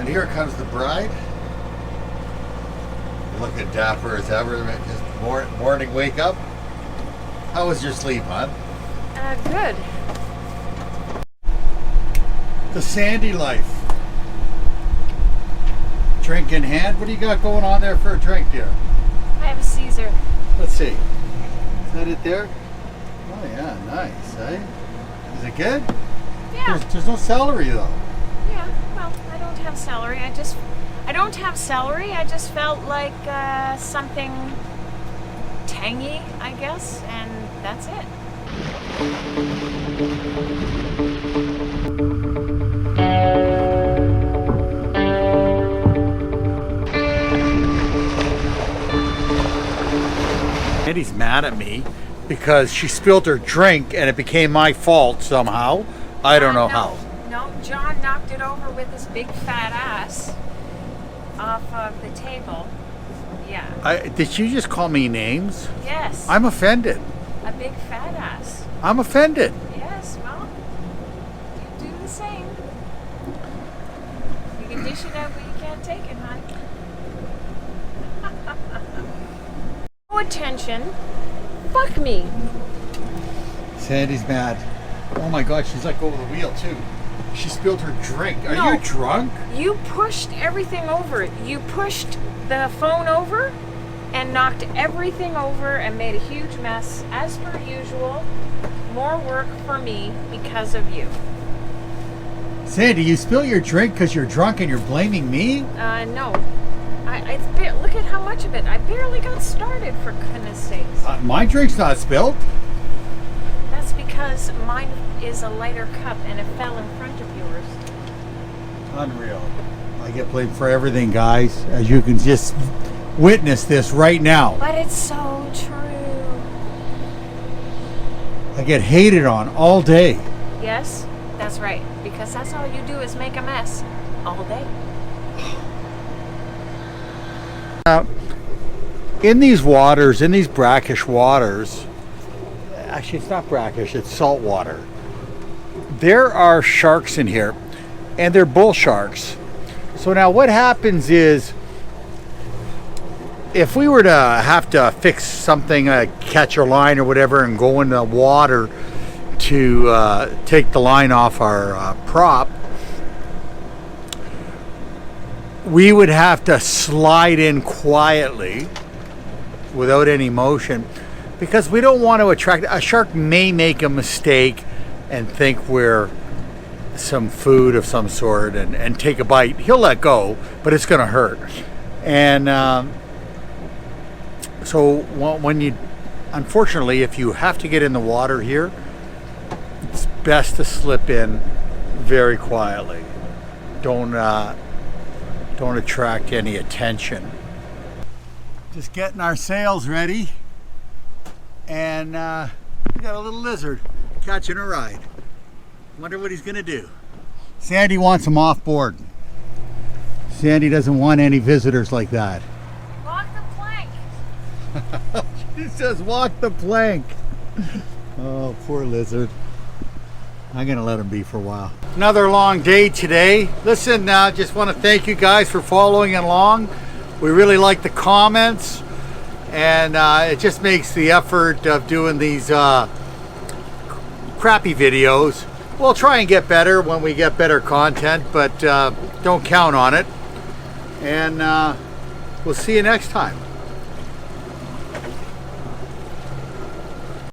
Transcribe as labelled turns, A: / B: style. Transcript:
A: And here comes the bride. Looking dapper as ever. Just morning wake up. How was your sleep, hon?
B: Good.
A: The Sandy life. Drink in hand. What do you got going on there for a drink, dear?
B: I have a Caesar.
A: Let's see. Is that it there? Oh yeah, nice, eh? Is it good?
B: Yeah.
A: There's no celery though.
B: Yeah. Well, I don't have celery. I don't have celery. I just felt like something tangy, I guess, and that's it.
A: Andy's mad at me because she spilled her drink and it became my fault somehow. I don't know how.
B: No, John knocked it over with his big fat ass off of the table. Yeah.
A: Did you just call me names?
B: Yes.
A: I'm offended.
B: A big fat ass.
A: I'm offended.
B: Yes, well, you do the same. You can dish it out, but you can't take it, hon. No attention. Fuck me.
A: Sandy's mad. Oh my God, she's let go of the wheel too. She spilled her drink. Are
B: No.
A: you drunk?
B: You pushed everything over. You pushed the phone over and knocked everything over and made a huge mess. As per usual, more work for me because of you.
A: Sandy, you spill your drink because you're drunk and you're blaming me?
B: No. Look at how much of it. I barely got started, for goodness sakes.
A: My drink's not spilled.
B: That's because mine is a lighter cup and it fell in front of yours.
A: Unreal. I get blamed for everything, guys, as you can just witness this right now.
B: But it's so true.
A: I get hated on all day.
B: Yes, that's right. Because that's all you do is make a mess all day.
A: In these waters, in these brackish waters, actually it's not brackish, it's salt water. There are sharks in here, and they're bull sharks. So now what happens is, if we were to have to fix something, catch a line or whatever, and go in the water to take the line off our prop, we would have to slide in quietly without any motion, because we don't want to attract. A shark may make a mistake and think we're some food of some sort and take a bite. He'll let go, but it's going to hurt. And so when you, unfortunately, if you have to get in the water here, it's best to slip in very quietly. Don't attract any attention. Just getting our sails ready, and we got a little lizard catching a ride. Wonder what he's gonna do. Sandy wants him off board. Sandy doesn't want any visitors like that.
B: Walk the plank.
A: She says walk the plank. Oh, poor lizard. I'm gonna let him be for a while. Another long day today. Listen, just want to thank you guys for following along. We really like the comments, and it just makes the effort of doing these crappy videos. We'll try and get better when we get better content, but don't count on it. And we'll see you next time.